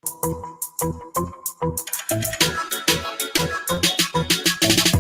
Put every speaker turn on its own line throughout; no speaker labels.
You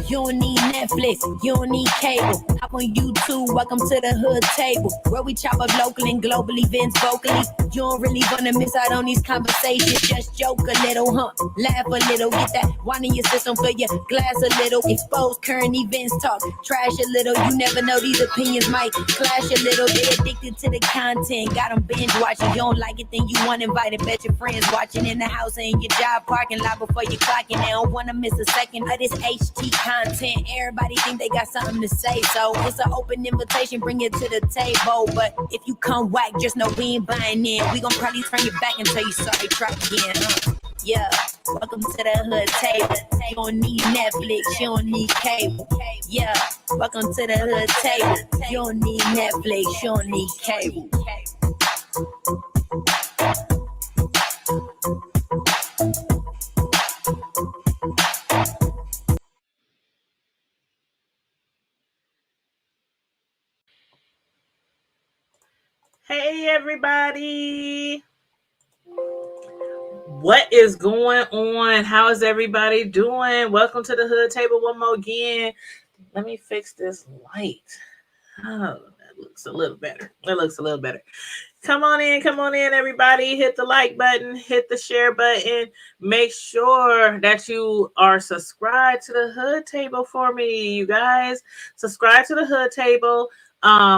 don't need Netflix, you don't need cable. Hop on YouTube, welcome to the hood table, where we chop up local and global events vocally. You don't really wanna miss out on these conversations. Just joke a little, laugh a little, get that wine in your system, fill your glass a little. Expose current events, talk trash a little. You never know, these opinions might clash a little. They addicted to the content, got them binge watching. You don't like it, then you want invited. Bet your friends watching in the house and in your job parking lot before you clocking. They don't wanna miss a second of this HT content. Everybody think they got something to say, so it's an open invitation, bring it to the table. But if you come whack, just know we ain't buying in. We gon' probably turn you back and tell you sorry, try again. Yeah, welcome to the hood table. You don't need Netflix, you don't need cable. Yeah, welcome to the hood table. You don't need Netflix, you don't need cable.
Hey everybody, what is going on? How is everybody doing? Welcome to the hood table one more again. Let me fix this light. Oh, that looks a little better. Come on in everybody. Hit the like button, hit the share button. Make sure that you are subscribed to the hood table for me, you guys. Subscribe to the hood table.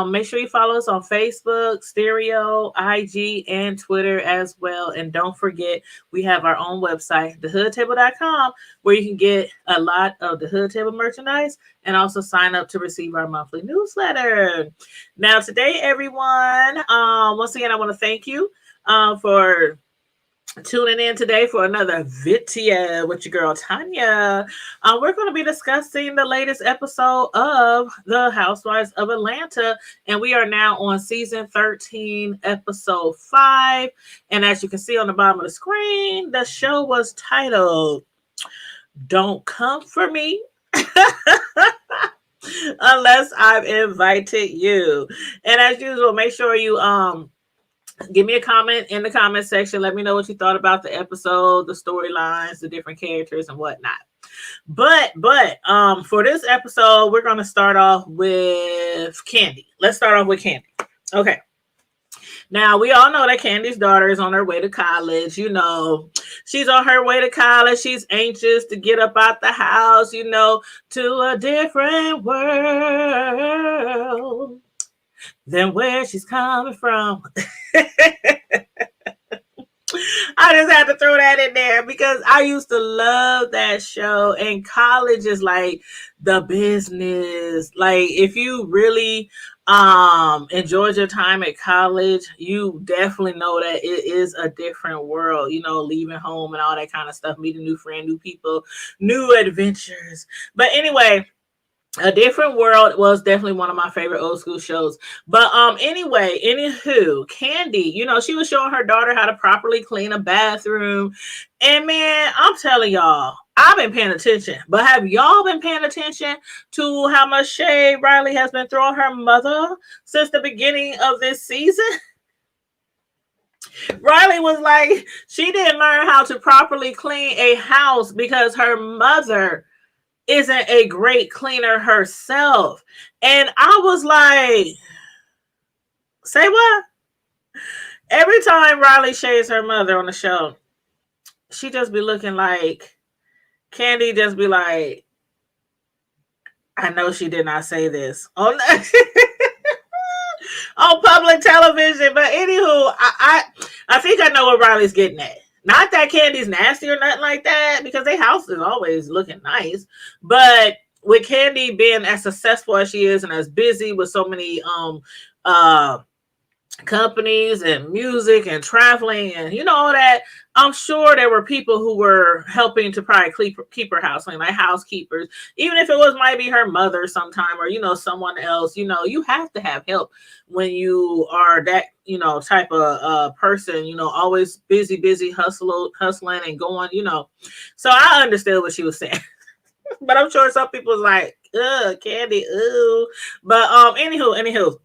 Make sure you follow us on Facebook, Stereo, IG, and Twitter as well. And don't forget, we have our own website, thehoodtable.com, where you can get a lot of the Hood Table merchandise and also sign up to receive our monthly newsletter. Now, today, everyone, once again, I want to thank you for tuning in today for another Vitia with your girl Tanya. We're going to be discussing the latest episode of The Housewives of Atlanta, and we are now on season 13, episode 5. And as you can see on the bottom of the screen, the show was titled "Don't Come For Me Unless I've Invited You." And as usual, make sure you give me a comment in the comment section. Let me know what you thought about the episode, the storylines, the different characters, and whatnot. But for this episode, we're going to start off with Kandi. Let's start off with Kandi. Okay. Now, we all know that Kandi's daughter is on her way to college. You know, she's on her way to college. She's anxious to get up out the house, you know, to a different world than where she's coming from. I just had to throw that in there because I used to love that show, and college is like the business. Like, if you really enjoyed your time at college, you definitely know that it is a different world, you know, leaving home and all that kind of stuff, meeting new friends, new people, new adventures. But anyway, A Different World was definitely one of my favorite old school shows. But anywho, Kandi, you know, she was showing her daughter how to properly clean a bathroom. And man, I'm telling y'all, I've been paying attention. But have y'all been paying attention to how much shade Riley has been throwing her mother since the beginning of this season? Riley was like, she didn't learn how to properly clean a house because her mother isn't a great cleaner herself. And I was like, say what? Every time Riley shades her mother on the show, she just be looking like, Kandi just be like, I know she did not say this on public television. But anywho, I think I know what Riley's getting at. Not that Kandi's nasty or nothing like that, because their house is always looking nice. But with Kandi being as successful as she is and as busy with so many companies and music and traveling and, you know, all that, I'm sure there were people who were helping to probably keep her house clean, like housekeepers, even if it was maybe her mother sometime or, you know, someone else. You know, you have to have help when you are that, you know, type of person, you know, always busy, hustling and going, you know. So I understood what she was saying. But I'm sure some people was like, ugh, Kandi, ooh. But anywho.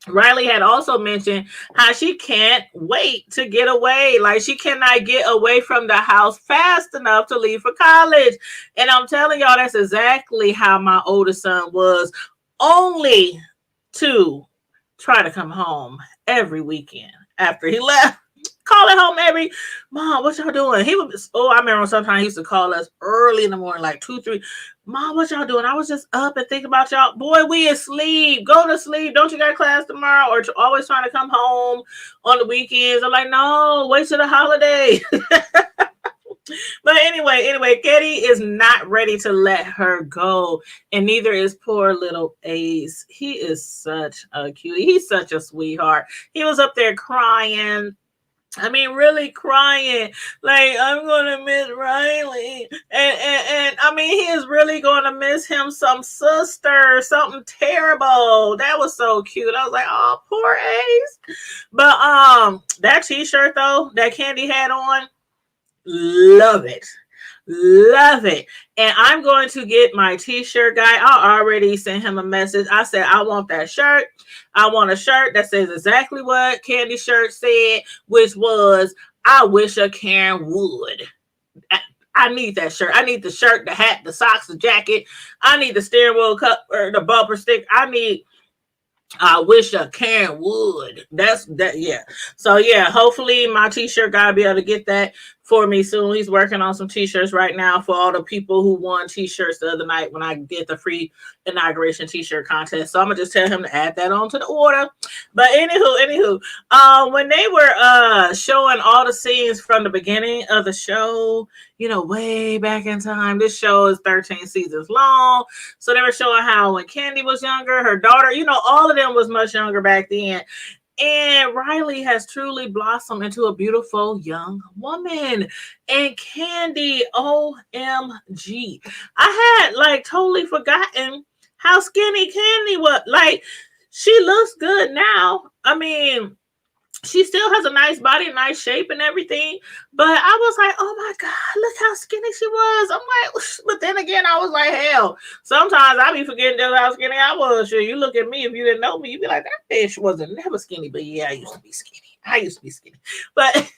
Riley had also mentioned how she can't wait to get away. Like she cannot get away from the house fast enough to leave for college. And I'm telling y'all, that's exactly how my oldest son was, only to try to come home every weekend after he left. Calling home every mom, what y'all doing? He was I remember sometimes he used to call us early in the morning, like 2, 3. Mom, what y'all doing? I was just up and thinking about y'all. Boy, we asleep. Go to sleep. Don't you got class tomorrow? Or always trying to come home on the weekends. I'm like, no, wait till the holiday. But anyway, Katie is not ready to let her go, and neither is poor little Ace. He is such a cutie. He's such a sweetheart. He was up there crying. I mean, really crying, like, I'm gonna miss Riley, and I mean, he is really gonna miss him some sister, something terrible. That was so cute. I was like, oh, poor Ace. But that T-shirt though, that Candy had on, love it. Love it. And I'm going to get my T-shirt guy. I already sent him a message. I said, I want that shirt. I want a shirt that says exactly what Candy's shirt said, which was, I wish a Karen would. I need that shirt. I need the shirt, the hat, the socks, the jacket. I need the steering wheel cup or the bumper stick. I wish a Karen would. That's that. Yeah. So yeah, hopefully my T-shirt guy will be able to get that for me soon. He's working on some T-shirts right now for all the people who won T-shirts the other night when I did the free inauguration T-shirt contest. So I'm gonna just tell him to add that on to the order. But anywho, when they were showing all the scenes from the beginning of the show, way back in time. This show is 13 seasons long. So they were showing how when Candy was younger, her daughter, all of them was much younger back then. And Riley has truly blossomed into a beautiful young woman. And Candy, OMG. I had totally forgotten how skinny Candy was. Like, she looks good now. I mean, she still has a nice body, nice shape and everything. But I was like, oh my God, look how skinny she was. I'm like, but then again, I was like, hell, sometimes I be forgetting just how skinny I was. Sure, you look at me, if you didn't know me, you'd be like, that bitch wasn't never skinny. But yeah, I used to be skinny. But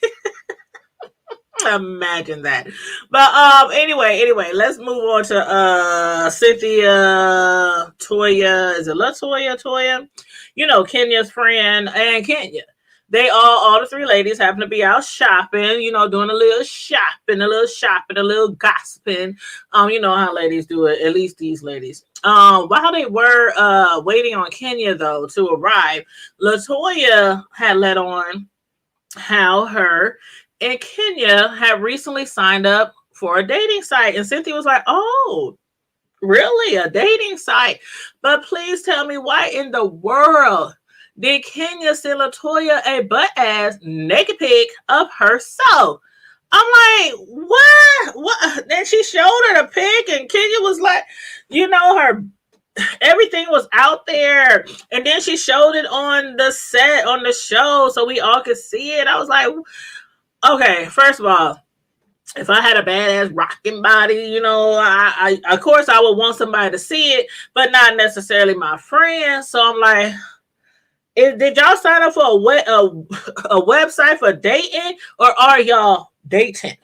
imagine that. But anyway, let's move on to Cynthia, Toya. Is it Toya? Kenya's friend, and Kenya. They all the three ladies happen to be out shopping, doing a little shopping, a little gossiping. You know how ladies do it, at least these ladies. While they were waiting on Kenya though to arrive, LaToya had let on how her and Kenya had recently signed up for a dating site. And Cynthia was like, oh, really? A dating site? But please tell me, why in the world did Kenya send LaToya a butt-ass naked pic of herself? I'm like, what? Then she showed her the pic, and Kenya was like, her everything was out there. And then she showed it on the set, on the show, so we all could see it. I was like, okay, first of all, if I had a badass rocking body, I of course I would want somebody to see it, but not necessarily my friends. So I'm like, did y'all sign up for a website for dating, or are y'all dating?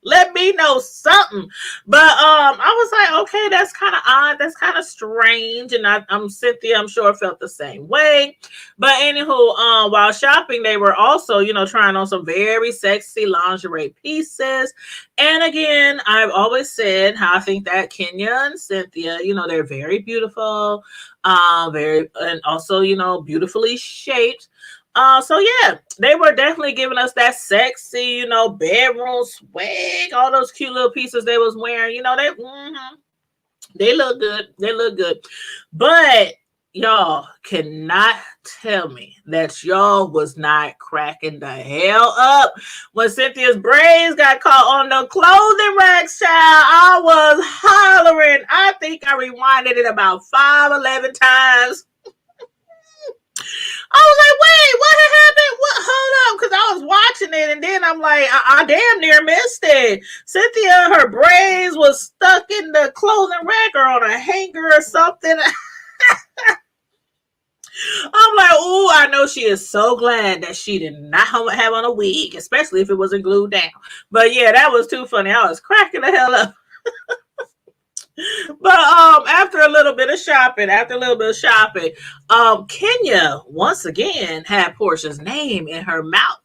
Let me know something. But I was like, okay, that's kind of odd. That's kind of strange. And I'm Cynthia, I'm sure felt the same way. But anywho, while shopping, they were also, trying on some very sexy lingerie pieces. And again, I've always said how I think that Kenya and Cynthia, they're very beautiful, and also, beautifully shaped. So yeah, they were definitely giving us that sexy, bedroom swag, all those cute little pieces they was wearing. They look good. They look good. But y'all cannot tell me that y'all was not cracking the hell up when Cynthia's braids got caught on the clothing racks, child. I was hollering. I think I rewinded it about 5-11 times. I was like, wait, what had happened? What? Hold up, because I was watching it, and then I'm like, I damn near missed it. Cynthia, her braids was stuck in the clothing rack or on a hanger or something. I'm like, oh, I know she is so glad that she did not have on a wig, especially if it wasn't glued down. But yeah, that was too funny. I was cracking the hell up. But after a little bit of shopping, Kenya once again had Portia's name in her mouth.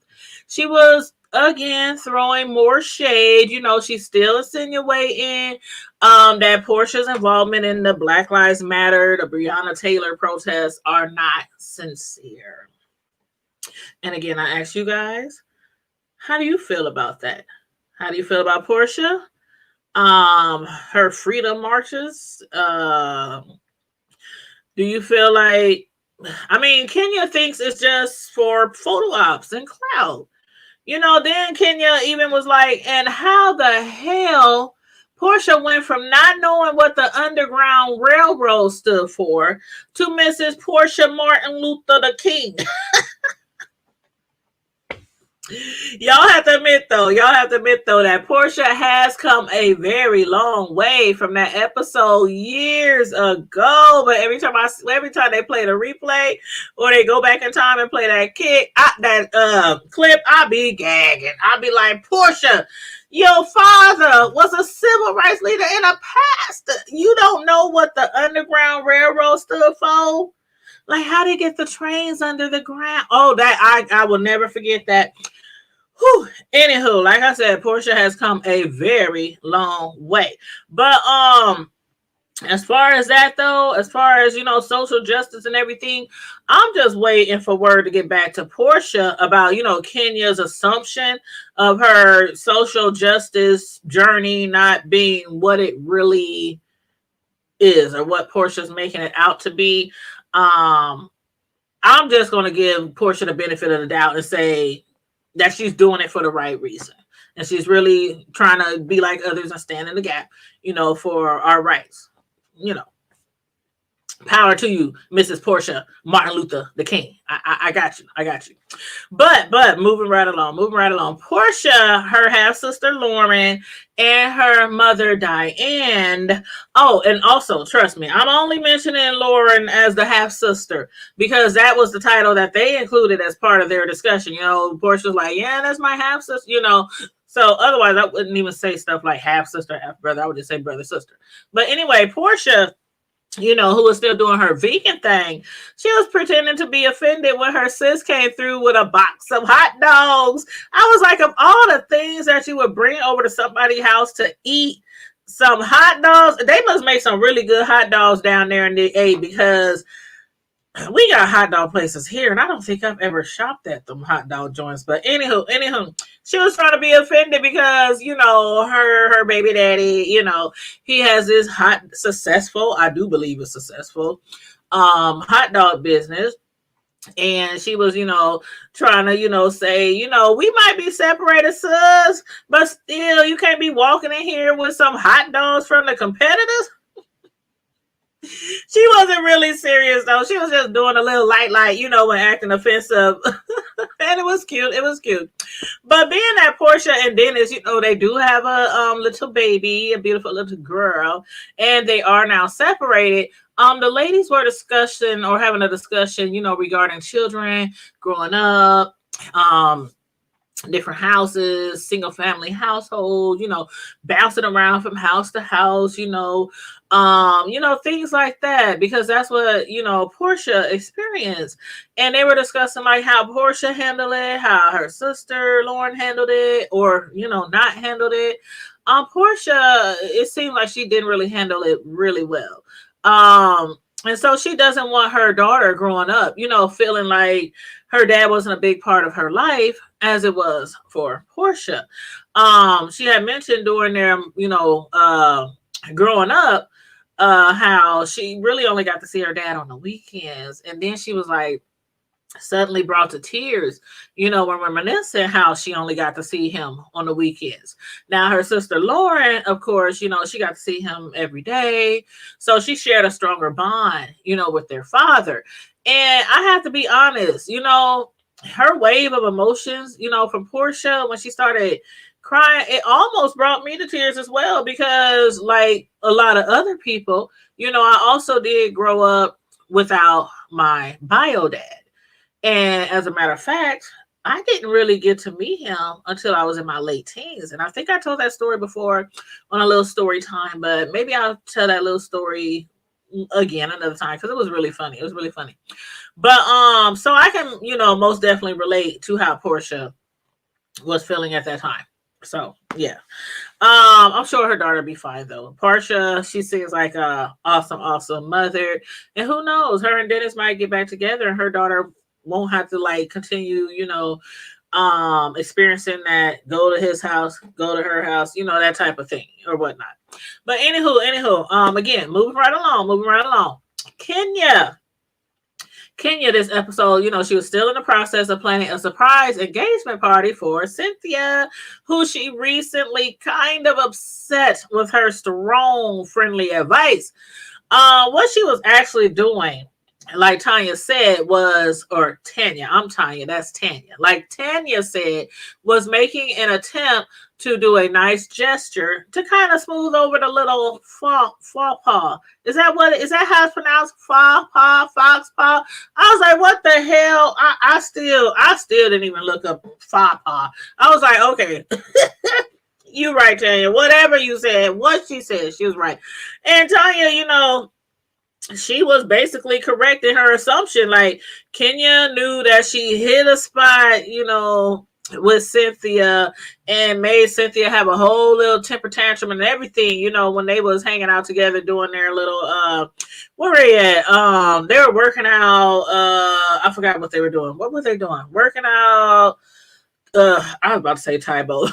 She was again throwing more shade. You know, she's still insinuating that Portia's involvement in the Black Lives Matter, the Breonna Taylor protests are not sincere. And again, I ask you guys, how do you feel about that? How do you feel about Portia? Her freedom marches. Do you feel like, I mean, Kenya thinks it's just for photo ops and clout. You know, then Kenya even was like, and how the hell Portia went from not knowing what the Underground Railroad stood for to Mrs. Portia Martin Luther the King. Y'all have to admit though, that Portia has come a very long way from that episode years ago. But every time they play the replay or they go back in time and play that clip, I be gagging. I be like, Portia, your father was a civil rights leader in the past. You don't know what the Underground Railroad stood for? Like, how they get the trains under the ground? Oh, that I will never forget that. Whew. Anywho, like I said, Portia has come a very long way. But as far as that though, as far as, you know, social justice and everything, I'm just waiting for word to get back to Portia about, you know, Kenya's assumption of her social justice journey not being what it really is or what Portia's making it out to be. I'm just going to give Portia the benefit of the doubt and say that she's doing it for the right reason. And she's really trying to be like others and stand in the gap, you know, for our rights. You know, power to you, Mrs. Portia Martin Luther the King. I got you. But moving right along. Portia, her half sister Lauren, and her mother Diane. Oh, and also, trust me, I'm only mentioning Lauren as the half sister because that was the title that they included as part of their discussion. You know, Portia's like, yeah, that's my half sister. You know. So otherwise, I wouldn't even say stuff like half sister, half brother. I would just say brother, sister. But anyway, Portia, you know, who was still doing her vegan thing, she was pretending to be offended when her sis came through with a box of hot dogs. I was like, of all the things that you would bring over to somebody's house to eat, some hot dogs, they must make some really good hot dogs down there in the A because we got hot dog places here, and I don't think I've ever shopped at them hot dog joints. But anywho, she was trying to be offended because, you know, her baby daddy, you know, he has this successful, I do believe it's successful, hot dog business. And she was, you know, trying to, you know, say, you know, we might be separated, sis, but still, you can't be walking in here with some hot dogs from the competitors. She wasn't really serious though. She was just doing a little light, you know, when acting offensive. And it was cute. But being that Portia and Dennis, you know, they do have a little baby, a beautiful little girl, and they are now separated. The ladies were having a discussion, you know, regarding children growing up, different houses, single family household, you know, bouncing around from house to house, you know, things like that, because that's what, you know, Portia experienced. And they were discussing like how Portia handled it, how her sister Lauren handled it, or, you know, not handled it. Portia, it seemed like she didn't really handle it really well. And so she doesn't want her daughter growing up, you know, feeling like her dad wasn't a big part of her life as it was for Portia. She had mentioned during their, you know, growing up, how she really only got to see her dad on the weekends. And then she was like, suddenly brought to tears, you know, when reminiscing how she only got to see him on the weekends. Now, her sister Lauren, of course, you know, she got to see him every day. So she shared a stronger bond, you know, with their father. And I have to be honest, you know, her wave of emotions, you know, from Portia when she started crying, it almost brought me to tears as well, because like a lot of other people, you know, I also did grow up without my bio dad. And as a matter of fact, I didn't really get to meet him until I was in my late teens. And I think I told that story before on a little story time, but maybe I'll tell that little story again another time because it was really funny. It was really funny. But so I can, most definitely relate to how Portia was feeling at that time. So yeah. I'm sure her daughter be fine though. Portia, she seems like a awesome mother. And who knows, her and Dennis might get back together and her daughter won't have to like continue, experiencing that, go to his house, go to her house, that type of thing or whatnot. But anywho, again, moving right along. Kenya, this episode, she was still in the process of planning a surprise engagement party for Cynthia, who she recently kind of upset with her strong, friendly advice. What she was actually doing, like Tanya said, or Tanya, I'm Tanya, that's Tanya. Like Tanya said, was making an attempt to do a nice gesture to kind of smooth over the little faux pas. Is that how it's pronounced? Fox paw? I was like, what the hell? I still didn't even look up faux pas. I was like, okay. You right, Tanya. Whatever you said, what she said, she was right. And Tanya, she was basically correct in her assumption. Like Kenya knew that she hit a spot, with Cynthia and made Cynthia have a whole little temper tantrum and everything, when they was hanging out together doing their little where were they at? They were working out, I forgot what they were doing. What were they doing? Working out, I was about to say Tybo.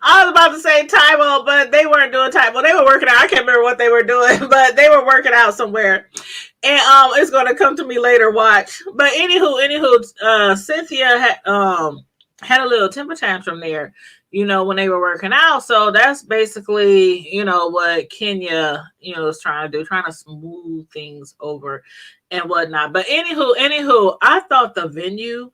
I was about to say Tybo, but they weren't doing Tybo. They were working out. I can't remember what they were doing, but they were working out somewhere. And it's gonna come to me later. Watch. But anywho, Cynthia had a little temper tantrum there, when they were working out. So that's basically, what Kenya, was trying to do, trying to smooth things over and whatnot. But anywho, I thought the venue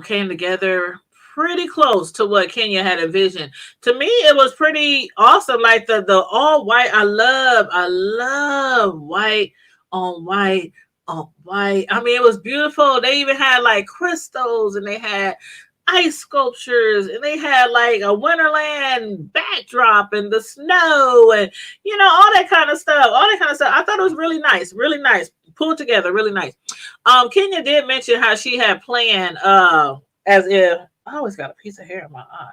came together pretty close to what Kenya had envisioned. To me, it was pretty awesome. Like the all white. I love white on white on white. I mean, it was beautiful. They even had like crystals and they had ice sculptures and they had like a Winterland backdrop and the snow and all that kind of stuff. I thought it was really nice, pulled together, really nice. Kenya did mention how she had planned as if I always got a piece of hair in my eye.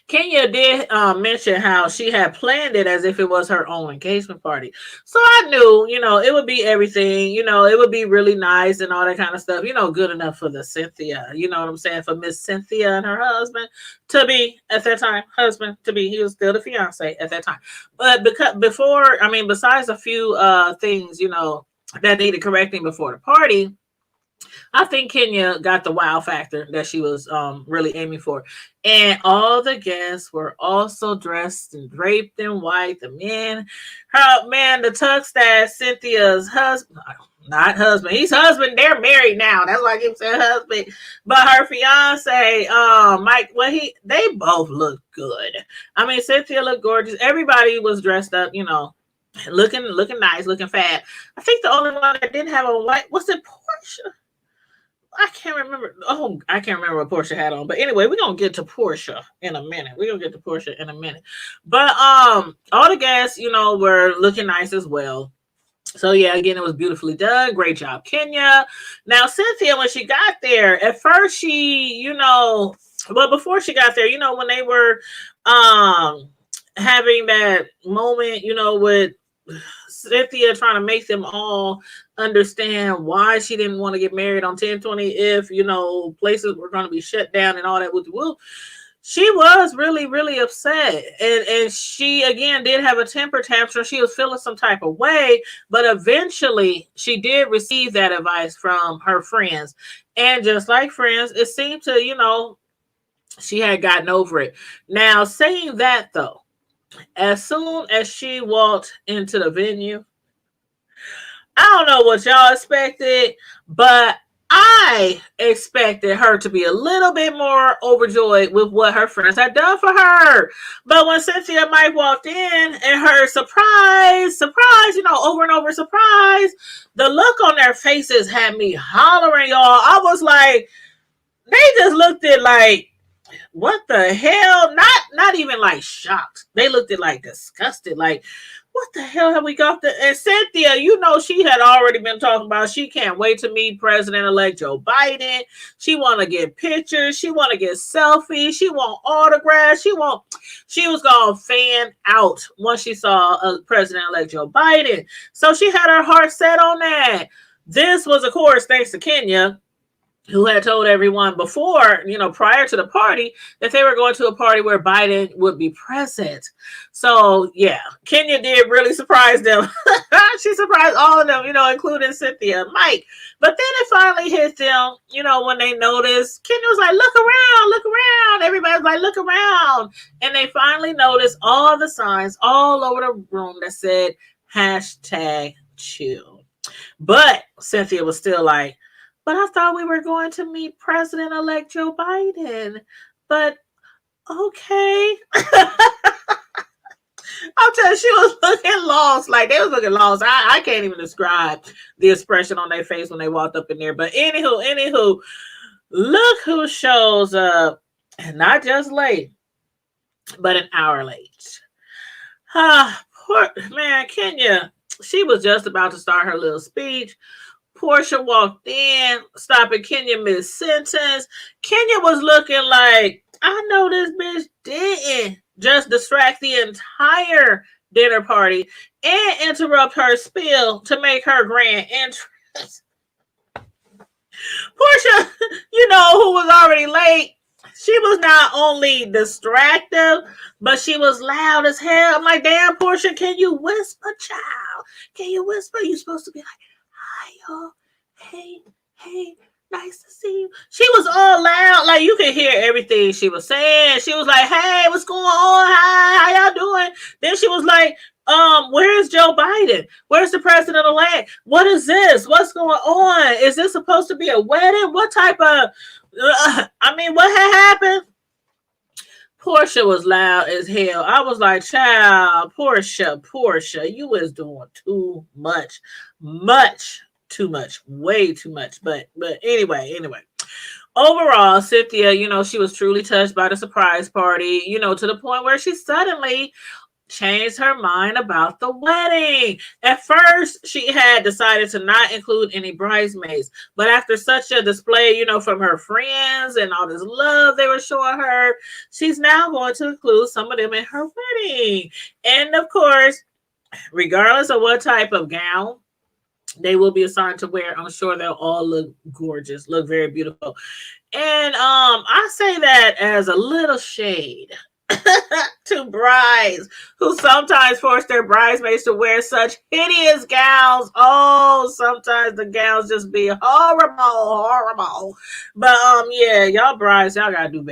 Kenya did mention how she had planned it as if it was her own engagement party. So I knew, it would be everything, it would be really nice and all that kind of stuff, good enough for the Cynthia, you know what I'm saying? For Miss Cynthia and her husband to be at that time, he was still the fiance at that time. But besides a few things, that needed correcting before the party, I think Kenya got the wow factor that she was really aiming for. And all the guests were also dressed and draped in white. The tux that Cynthia's husband, not husband, he's husband, they're married now. That's why I keep saying husband. But her fiance, Mike, they both look good. I mean, Cynthia looked gorgeous. Everybody was dressed up, looking nice, looking fab. I think the only one that didn't have on white was it Portia. I can't remember. I can't remember what Portia had on. But anyway, we're gonna get to Portia in a minute. But all the guests, were looking nice as well. So yeah, again, it was beautifully done. Great job, Kenya. Now, Cynthia, when she got there, at first she, before she got there, when they were having that moment, with Cynthia trying to make them all understand why she didn't want to get married on 1020 if places were going to be shut down and all that. She was really, really upset, and she again did have a temper tantrum. She was feeling some type of way, but eventually she did receive that advice from her friends, and just like friends, it seemed to she had gotten over it. Now, saying that though, as soon as she walked into the venue, I don't know what y'all expected, but I expected her to be a little bit more overjoyed with what her friends had done for her. But when Cynthia and Mike walked in and heard surprise, surprise, over and over surprise, the look on their faces had me hollering, y'all. I was like, they just looked at like, what the hell? Not even like shocked. They looked at like disgusted, like, what the hell have we got? And Cynthia, she had already been talking about she can't wait to meet President-elect Joe Biden. She want to get pictures. She want to get selfies. She want autographs. She was going to fan out once she saw President-elect Joe Biden. So she had her heart set on that. This was, of course, thanks to Kenya, who had told everyone before, prior to the party, that they were going to a party where Biden would be present. So, yeah, Kenya did really surprise them. She surprised all of them, including Cynthia and Mike. But then it finally hit them, when they noticed. Kenya was like, look around, look around. Everybody's like, look around. And they finally noticed all the signs all over the room that said #chill. But Cynthia was still like, but I thought we were going to meet President-elect Joe Biden. But okay. I'm telling you, she was looking lost. Like, they was looking lost. I can't even describe the expression on their face when they walked up in there. But anywho, look who shows up. And not just late, but an hour late. Poor man, Kenya. She was just about to start her little speech. Portia walked in, stopping Kenya mid-sentence. Kenya was looking like, I know this bitch didn't just distract the entire dinner party and interrupt her spiel to make her grand entrance. Portia, who was already late, she was not only distracted, but she was loud as hell. I'm like, damn, Portia, can you whisper, child? Can you whisper? You supposed to be like, hi, y'all. Hey, nice to see you. She was all loud. Like, you could hear everything she was saying. She was like, hey, what's going on? Hi, how y'all doing? Then she was like, where's Joe Biden? Where's the president-elect? What is this? What's going on? Is this supposed to be a wedding? What type of, what had happened? Portia was loud as hell. I was like, child, Portia, you is doing too much. Too much, way too much. But anyway. Overall, Cynthia, she was truly touched by the surprise party, to the point where she suddenly changed her mind about the wedding. At first, she had decided to not include any bridesmaids, but after such a display, from her friends and all this love they were showing her, she's now going to include some of them in her wedding. And of course, regardless of what type of gown they will be assigned to wear, I'm sure they'll all look gorgeous, look very beautiful. And I say that as a little shade to brides who sometimes force their bridesmaids to wear such hideous gowns. Oh, sometimes the gowns just be horrible. But yeah, y'all brides, y'all gotta do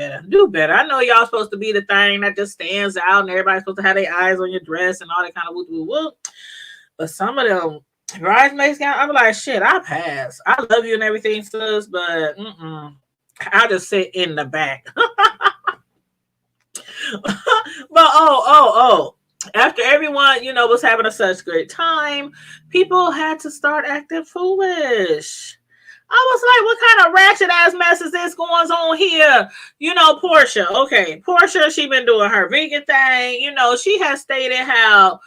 better. I know y'all supposed to be the thing that just stands out and everybody's supposed to have their eyes on your dress and all that kind of whoop. But some of them bridesmaids gown, I'm like, shit, I pass. I love you and everything, sis, but I'll just sit in the back. But after everyone, was having such great time, people had to start acting foolish. I was like, what kind of ratchet ass mess is this going on here? Portia. Okay, Portia, she been doing her vegan thing. She has stated how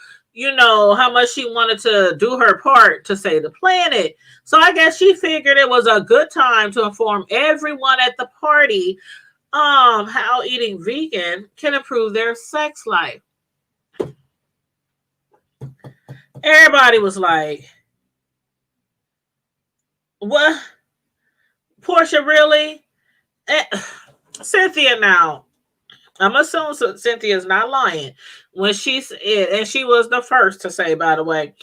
much she wanted to do her part to save the planet. So I guess she figured it was a good time to inform everyone at the party how eating vegan can improve their sex life. Everybody was like, what? Portia, really? Cynthia, now, I'm assuming Cynthia's not lying when she said, and she was the first to say, by the way,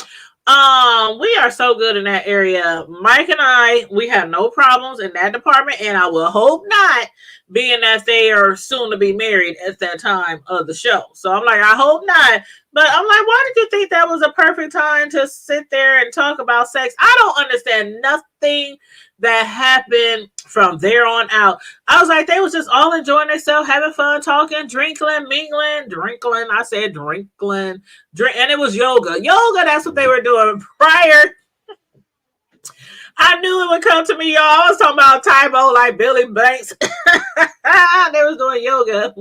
we are so good in that area. Mike and I, we have no problems in that department, and I will hope not, being that they are soon to be married at that time of the show. So I'm like, I hope not. But I'm like, why did you think that was a perfect time to sit there and talk about sex? I don't understand nothing that happened from there on out. I was like, they was just all enjoying themselves, having fun, talking, drinking, mingling, drinking. I said drinking, and it was yoga. Yoga, that's what they were doing prior. I knew it would come to me, y'all. I was talking about Tybo like Billy Banks. They was doing yoga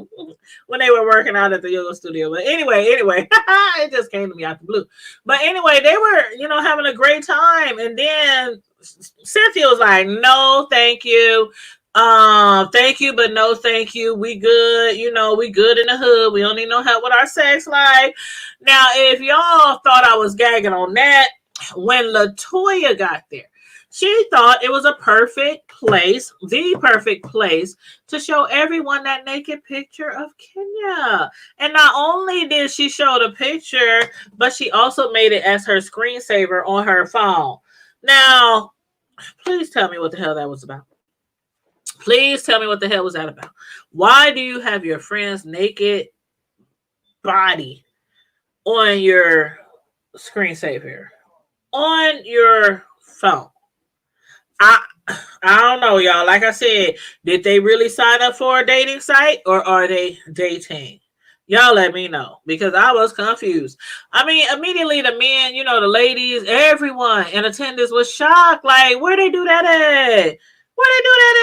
when they were working out at the yoga studio. But anyway, it just came to me out the blue. But anyway, they were, having a great time. And then Cynthia was like, no, thank you. Thank you, but no thank you. We good, we good in the hood. We don't need no help with our sex life. Now, if y'all thought I was gagging on that, when LaToya got there, she thought it was the perfect place to show everyone that naked picture of Kenya. And not only did she show the picture, but she also made it as her screensaver on her phone. Now, please tell me what the hell that was about. Please tell me what the hell was that about. Why do you have your friend's naked body on your screensaver, on your phone? I don't know, y'all. Like I said, did they really sign up for a dating site or are they dating? Y'all let me know because I was confused. I mean, immediately the men, the ladies, everyone in attendance was shocked. Like, where they do that at? Where they do that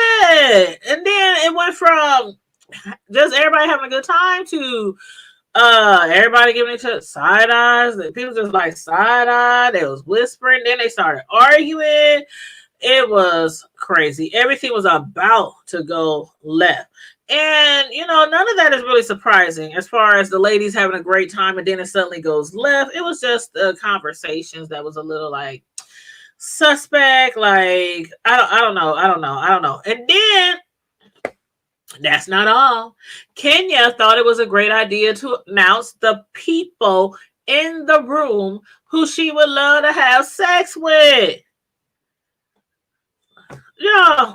at? And then it went from just everybody having a good time to everybody giving each other side eyes. People just like side eye. They was whispering. Then they started arguing. It was crazy. Everything was about to go left. And, none of that is really surprising as far as the ladies having a great time and then it suddenly goes left. It was just the conversations that was a little like suspect. Like, I don't know. And then that's not all. Kenya thought it was a great idea to announce the people in the room who she would love to have sex with. Yeah,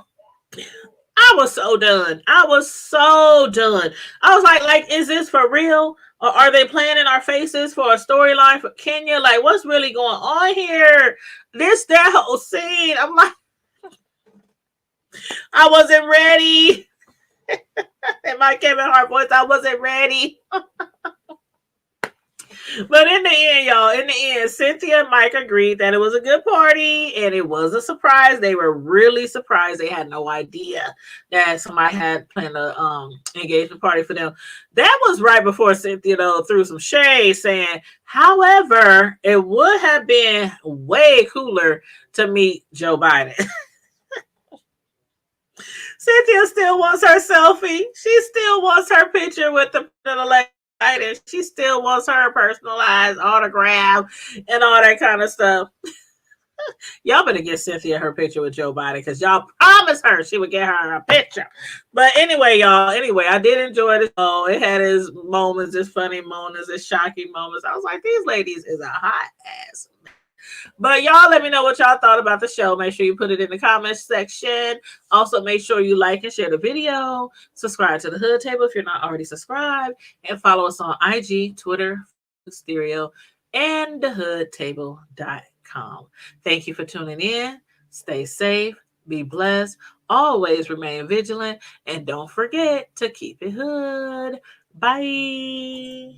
I was so done. I was like, is this for real? Or are they playing in our faces for a storyline for Kenya? Like, what's really going on here? That whole scene. I'm like, I wasn't ready. In my Kevin Hart voice, I wasn't ready. But in the end, Cynthia and Mike agreed that it was a good party and it was a surprise. They were really surprised. They had no idea that somebody had planned a engagement party for them. That was right before Cynthia threw some shade saying, however, it would have been way cooler to meet Joe Biden. Cynthia still wants her selfie. She still wants her picture with the lady. And she still wants her personalized autograph and all that kind of stuff. Y'all better get Cynthia her picture with Joe Biden because y'all promised her she would get her a picture. But anyway, y'all, I did enjoy this. Oh, it had its moments, its funny moments, its shocking moments. I was like, these ladies is a hot ass. But y'all let me know what y'all thought about the show. Make sure you put it in the comments section. Also, make sure you like and share the video. Subscribe to the Hood Table if you're not already subscribed. And follow us on IG, Twitter, Stereo, and thehoodtable.com. Thank you for tuning in. Stay safe. Be blessed. Always remain vigilant. And don't forget to keep it hood. Bye.